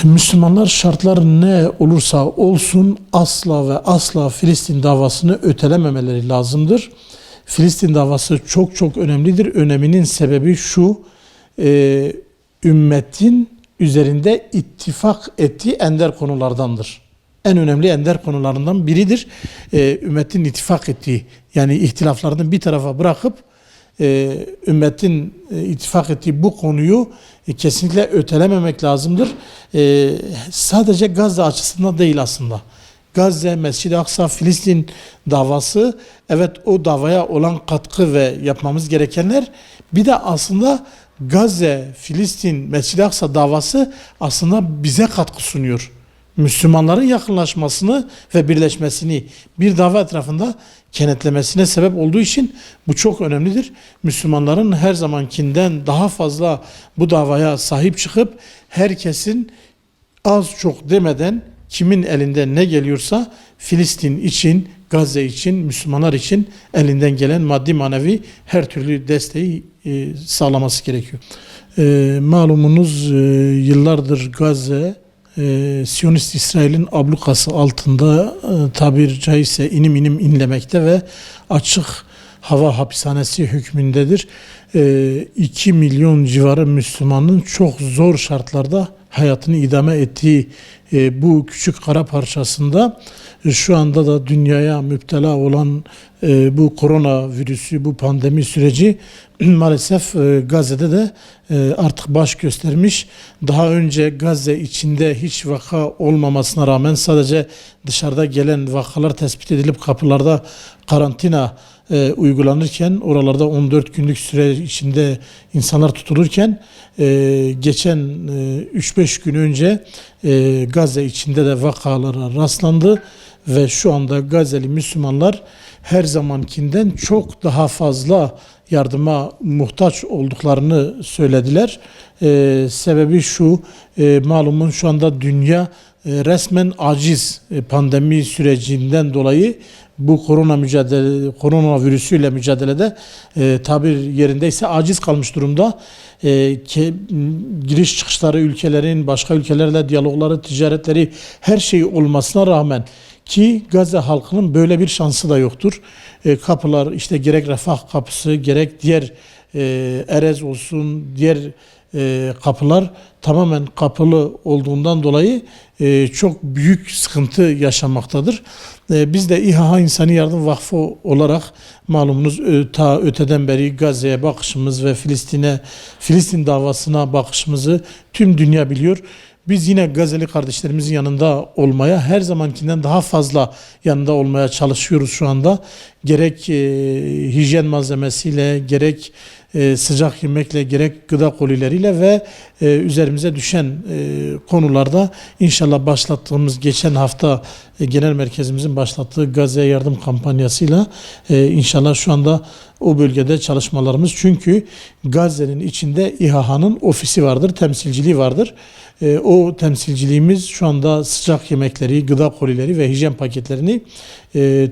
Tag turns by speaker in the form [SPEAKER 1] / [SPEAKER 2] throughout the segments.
[SPEAKER 1] Müslümanlar şartlar ne olursa olsun asla ve asla Filistin davasını ötelememeleri lazımdır. Filistin davası çok çok önemlidir. Öneminin sebebi şu, ümmetin üzerinde ittifak ettiği ender konulardandır. En önemli ender konularından biridir. Ümmetin ittifak ettiği, yani ihtilaflarını bir tarafa bırakıp ümmetin ittifak ettiği bu konuyu kesinlikle ötelememek lazımdır. Sadece Gazze açısından değil aslında. Gazze, Mescid-i Aksa, Filistin davası, evet o davaya olan katkı ve yapmamız gerekenler, bir de aslında Gazze, Filistin, Mescid-i Aksa davası aslında bize katkı sunuyor. Müslümanların yakınlaşmasını ve birleşmesini bir dava etrafında kenetlemesine sebep olduğu için bu çok önemlidir. Müslümanların her zamankinden daha fazla bu davaya sahip çıkıp herkesin az çok demeden kimin elinden ne geliyorsa Filistin için, Gazze için, Müslümanlar için elinden gelen maddi manevi her türlü desteği sağlaması gerekiyor. Malumunuz yıllardır Gazze Siyonist İsrail'in ablukası altında tabir caizse inim inim inlemekte ve açık hava hapishanesi hükmündedir. 2 milyon civarı Müslümanın çok zor şartlarda hayatını idame ettiği bu küçük kara parçasında şu anda da dünyaya müptela olan bu koronavirüsü, bu pandemi süreci maalesef Gazze'de de artık baş göstermiş. Daha önce Gazze içinde hiç vaka olmamasına rağmen sadece dışarıda gelen vakalar tespit edilip kapılarda karantina uygulanırken, oralarda 14 günlük süre içinde insanlar tutulurken geçen 3-5 gün önce Gazze içinde de vakalara rastlandı ve şu anda Gazze'li Müslümanlar her zamankinden çok daha fazla yardıma muhtaç olduklarını söylediler. Sebebi şu, malumun şu anda dünya resmen aciz, pandemi sürecinden dolayı bu koronavirüsüyle mücadelede tabir yerindeyse aciz kalmış durumda. Giriş çıkışları ülkelerin, başka ülkelerle diyalogları, ticaretleri, her şey olmasına rağmen ki Gazze halkının böyle bir şansı da yoktur. Kapılar işte gerek Refah kapısı, gerek diğer Erez olsun, diğer kapılar tamamen kapalı olduğundan dolayı çok büyük sıkıntı yaşamaktadır. Biz de İHA İnsani Yardım Vakfı olarak malumunuz ta öteden beri Gazze'ye bakışımız ve Filistin davasına bakışımızı tüm dünya biliyor. Biz yine Gazze'li kardeşlerimizin yanında olmaya, her zamankinden daha fazla yanında olmaya çalışıyoruz şu anda. Gerek hijyen malzemesiyle, gerek sıcak yemekle, gerek gıda kolileriyle ve üzerimize düşen konularda inşallah başlattığımız geçen hafta genel merkezimizin başlattığı Gazze'ye yardım kampanyasıyla inşallah şu anda o bölgede çalışmalarımız, çünkü Gazze'nin içinde İHA'nın ofisi vardır, temsilciliği vardır. O temsilciliğimiz şu anda sıcak yemekleri, gıda kolileri ve hijyen paketlerini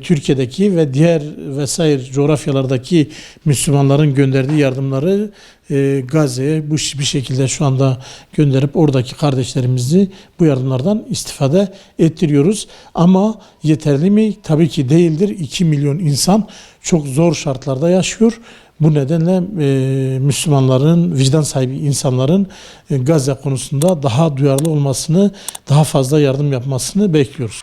[SPEAKER 1] Türkiye'deki ve diğer vesaire coğrafyalardaki Müslümanların gönderdiği yardımları Gazze'ye bir şekilde şu anda gönderip oradaki kardeşlerimizi bu yardımlardan istifade ettiriyoruz. Ama yeterli mi? Tabii ki değildir. 2 milyon insan çok zor şartlarda yaşıyor. Bu nedenle Müslümanların, vicdan sahibi insanların Gazze konusunda daha duyarlı olmasını, daha fazla yardım yapmasını bekliyoruz.